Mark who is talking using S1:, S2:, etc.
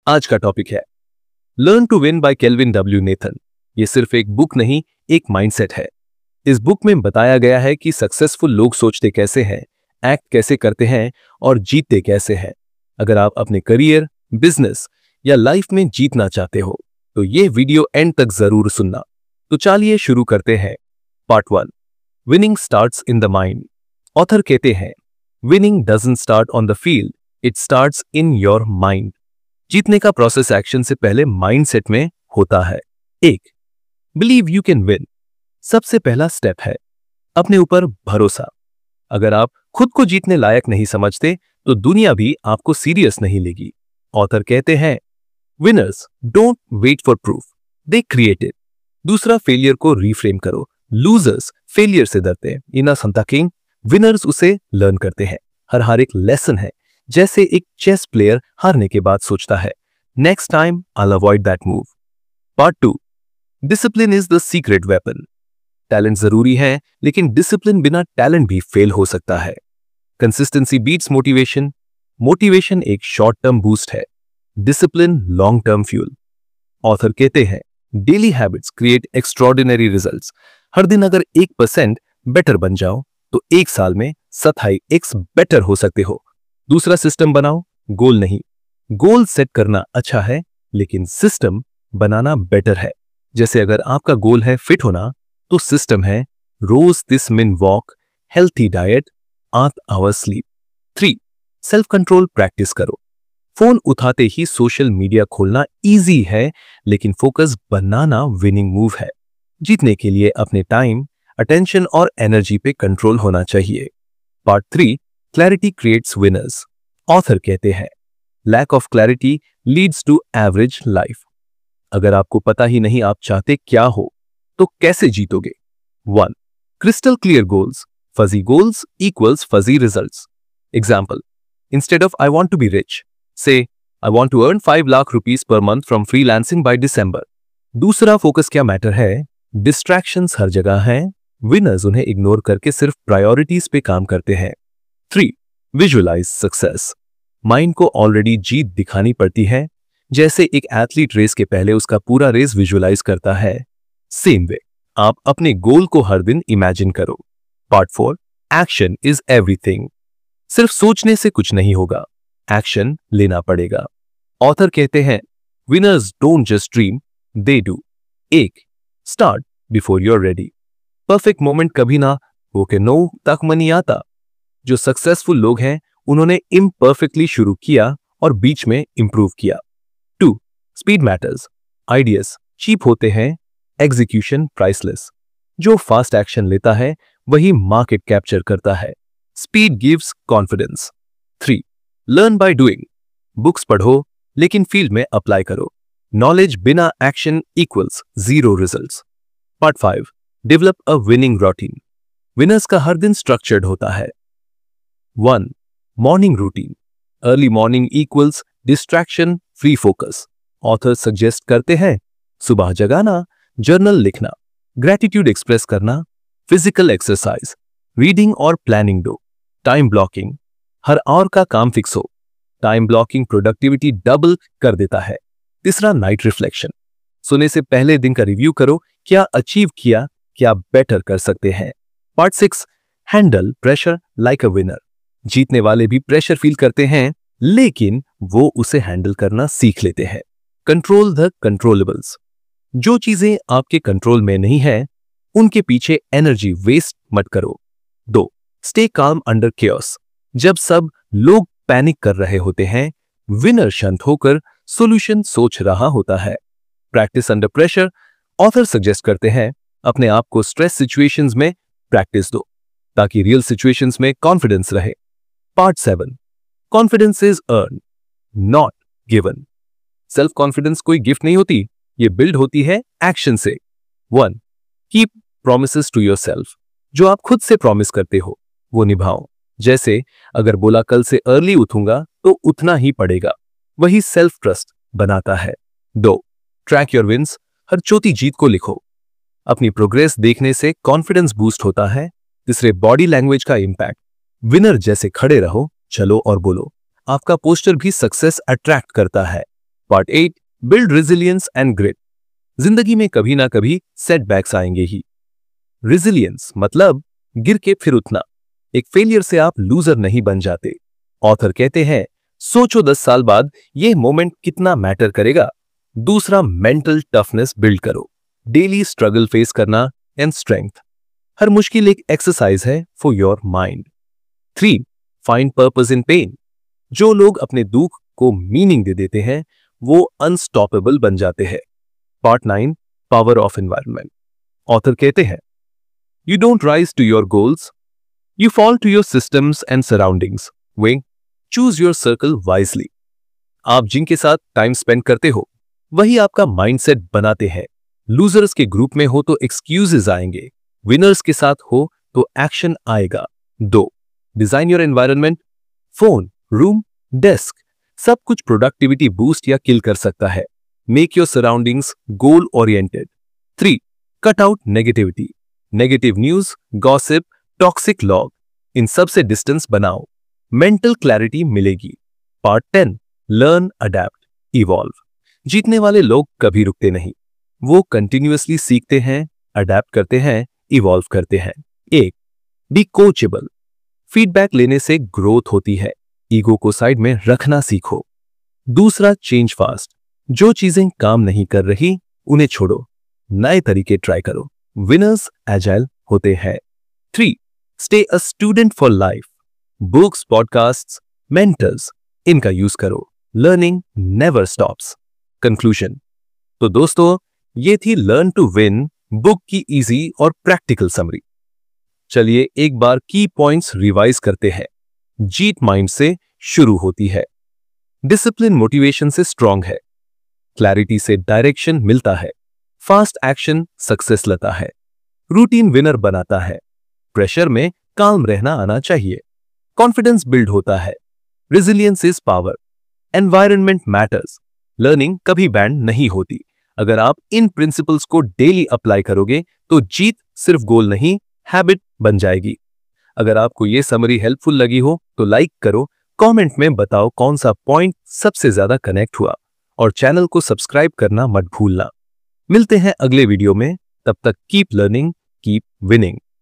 S1: आज का टॉपिक है learn to win by Kelvin W Nathan. ये सिर्फ एक बुक नहीं, एक माइंडसेट है। इस बुक में बताया गया है कि सक्सेसफुल लोग सोचते कैसे हैं, एक्ट कैसे करते हैं और जीतते कैसे हैं। अगर आप अपने करियर, बिजनेस या लाइफ में जीतना चाहते हो तो ये वीडियो एंड तक जरूर सुनना। तो चलिए शुरू करते हैं। Part 1, winning starts in the mind. Author कहते हैं winning doesn't start on the field, it starts in your mind. जीतने का प्रोसेस एक्शन से पहले माइंडसेट में होता है। 1, बिलीव यू कैन विन। सबसे पहला स्टेप है अपने ऊपर भरोसा। अगर आप खुद को जीतने लायक नहीं समझते तो दुनिया भी आपको सीरियस नहीं लेगी। ऑथर कहते हैं winners don't wait for proof, they create it. दूसरा, फेलियर को रिफ्रेम करो। लूजर्स फेलियर से डरते हैं, इना संता किंग। विनर्स उसे लर्न करते हैं। हर हार एक लेसन है। जैसे एक चेस प्लेयर हारने के बाद सोचता है next time I will avoid that move. Part 2, discipline is the secret weapon. Talent जरूरी है लेकिन डिसिप्लिन बिना टैलेंट भी फेल हो सकता है। Consistency beats motivation. मोटिवेशन एक शॉर्ट टर्म बूस्ट है, discipline long term fuel. Author कहते हैं daily habits create extraordinary results. हर दिन अगर 1% बेटर बन जाओ तो 1 साल में 27x बेटर हो सकते हो। दूसरा, सिस्टम बनाओ, गोल नहीं। गोल सेट करना अच्छा है लेकिन सिस्टम बनाना बेटर है। जैसे अगर आपका गोल है फिट होना तो सिस्टम है रोज 30 minute walk, healthy diet, 8 hours sleep. 3, self control practice करो। फोन उठाते ही सोशल मीडिया खोलना इजी है लेकिन फोकस बनाना विनिंग मूव है। जीतने के लिए अपने टाइम, अटेंशन और एनर्जी पे कंट्रोल होना चाहिए। Part 3, clarity creates winners. Author कहते हैं lack of clarity leads to average life. अगर आपको पता ही नहीं आप चाहते क्या हो तो कैसे जीतोगे। 1, crystal clear goals. Fuzzy goals equals fuzzy results. Example, instead of I want to be rich, say I want to earn 5 lakh rupees per month from freelancing by December. दूसरा, फोकस क्या मैटर है। डिस्ट्रैक्शंस हर जगह हैं, winners उन्हें ignore करके सिर्फ priorities पे काम करते हैं। 3, विजुअलाइज सक्सेस। माइंड को ऑलरेडी जीत दिखानी पड़ती है। जैसे एक एथलीट रेस के पहले उसका पूरा रेस विजुअलाइज करता है, सेम वे आप अपने गोल को हर दिन इमेजिन करो। Part 4, action is everything. सिर्फ सोचने से कुछ नहीं होगा, एक्शन लेना पड़ेगा। ऑथर कहते हैं winners don't just dream, they do. 1, start before you are ready. Perfect moment कभी ना होके नो तक मनी आता। जो सक्सेसफुल लोग हैं उन्होंने इम्परफेक्टली शुरू किया और बीच में इंप्रूव किया। 2, स्पीड मैटर्स। आइडियाज चीप होते हैं, एग्जीक्यूशन प्राइसलेस। जो फास्ट एक्शन लेता है वही मार्केट कैप्चर करता है। Speed gives confidence. 3, learn by doing. Books पढ़ो लेकिन फील्ड में अप्लाई करो। नॉलेज बिना action equals 0 results. Part 5, develop a winning routine. Winners का हर दिन स्ट्रक्चर्ड होता है। 1, morning routine. Early morning equals distraction free focus. Author suggest करते हैं सुबह जगाना, जर्नल लिखना, ग्रेटिट्यूड एक्सप्रेस करना, फिजिकल एक्सरसाइज, रीडिंग और प्लानिंग दो। टाइम ब्लॉकिंग, हर आवर का काम फिक्स हो। टाइम ब्लॉकिंग प्रोडक्टिविटी डबल कर देता है। तीसरा, नाइट रिफ्लेक्शन। सोने से पहले दिन का रिव्यू करो, क्या अचीव किया, क्या बेटर कर सकते हैं। Part 6, handle pressure like a winner. जीतने वाले भी प्रेशर फील करते हैं लेकिन वो उसे हैंडल करना सीख लेते हैं। Control the controllables. जो चीजें आपके कंट्रोल में नहीं है उनके पीछे एनर्जी वेस्ट मत करो। 2, स्टे काम अंडर केओस। जब सब लोग पैनिक कर रहे होते हैं विनर शांत होकर सॉल्यूशन सोच रहा होता है। Practice under pressure. Author suggest करते हैं अपने आप को स्ट्रेस सिचुएशंस में प्रैक्टिस दो ताकि रियल सिचुएशंस में कॉन्फिडेंस रहे। Part 7, confidence is earn not given. Self confidence कोई गिफ्ट नहीं होती, ये बिल्ड होती है एक्शन से। 1, कीप प्रॉमिसेस टू योरसेल्फ। जो आप खुद से प्रॉमिस करते हो वो निभाओ। जैसे अगर बोला कल से अर्ली उठूंगा तो उठना ही पड़ेगा, वही सेल्फ ट्रस्ट बनाता है। 2, ट्रैक योर विंस। हर छोटी जीत को लिखो। अपनी प्रोग्रेस देखने से कॉन्फिडेंस बूस्ट होता है। तीसरे, बॉडी लैंग्वेज का इंपैक्ट। विनर जैसे खड़े रहो, चलो और बोलो। आपका पोस्टर भी सक्सेस अट्रैक्ट करता है। Part 8, build resilience and grit. जिंदगी में कभी ना कभी सेटबैक्स आएंगे ही। रेजिलियंस मतलब गिर के फिर उठना। एक फेलियर से आप लूजर नहीं बन जाते। ऑथर कहते हैं, सोचो 10 साल बाद यह मोमेंट कितना मैटर करेगा। दूसरा, मेंटल टफनेस बिल्ड करो। डेली स्ट्रगल फेस करना एंड स्ट्रेंथ। हर मुश्किल एक एक्सरसाइज है for your mind. 3, find purpose in pen. जो लोग अपने दुख को मीनिंग दे देते हैं वो अनस्टॉपेबल बन जाते हैं। Part 9, power of environment. Author कहते हैं, you don't rise to your goals, you fall to your systems and surroundings. विंग, चूज योर सर्कल वाइजली। आप जिनके साथ टाइम स्पेंड करते हो वही आपका माइंडसेट बनाते हैं। लूजर्स के ग्रुप में हो तो एक्सक्यूजेस आएंगे, विनर्स के साथ हो तो एक्शन आएगा। 2, design your environment. Phone, room, desk सब कुछ प्रोडक्टिविटी बूस्ट या किल कर सकता है। Make your surroundings goal oriented. 3, cut out negativity. Negative news, gossip, toxic लॉग, इन सब से डिस्टेंस बनाओ। मेंटल क्लैरिटी मिलेगी। Part 10, learn, adapt, evolve. जीतने वाले लोग कभी रुकते नहीं, वो कंटिन्यूअसली सीखते हैं, अडेप्ट करते हैं, इवॉल्व करते हैं। 1, बी कोचेबल। फीडबैक लेने से ग्रोथ होती है, ईगो को साइड में रखना सीखो। दूसरा, चेंज फास्ट। जो चीजें काम नहीं कर रही उन्हें छोड़ो, नए तरीके ट्राई करो। विनर्स एजाइल होते हैं। 3, stay a student for life. Books, podcasts, mentors, इनका यूज करो। Learning never stops. कंक्लूजन। तो दोस्तों, ये थी लर्न टू विन बुक की इजी और प्रैक्टिकल समरी। चलिए एक बार की पॉइंट्स रिवाइज करते हैं। जीत माइंड से शुरू होती है, डिसिप्लिन मोटिवेशन से स्ट्रांग है, क्लैरिटी से डायरेक्शन मिलता है, फास्ट एक्शन सक्सेस लाता है, रूटीन विनर बनाता है, प्रेशर में काम रहना आना चाहिए, कॉन्फिडेंस बिल्ड होता है, resilience is power, environment matters, learning कभी बैंड नहीं होती। अगर आप इन प्रिंसिपल्स को डेली अप्लाई करोगे तो जीत सिर्फ गोल नहीं, हैबिट बन जाएगी। अगर आपको यह समरी हेल्पफुल लगी हो तो लाइक करो, कमेंट में बताओ कौन सा पॉइंट सबसे ज्यादा कनेक्ट हुआ, और चैनल को सब्सक्राइब करना मत भूलना। मिलते हैं अगले वीडियो में, तब तक कीप लर्निंग, कीप विनिंग।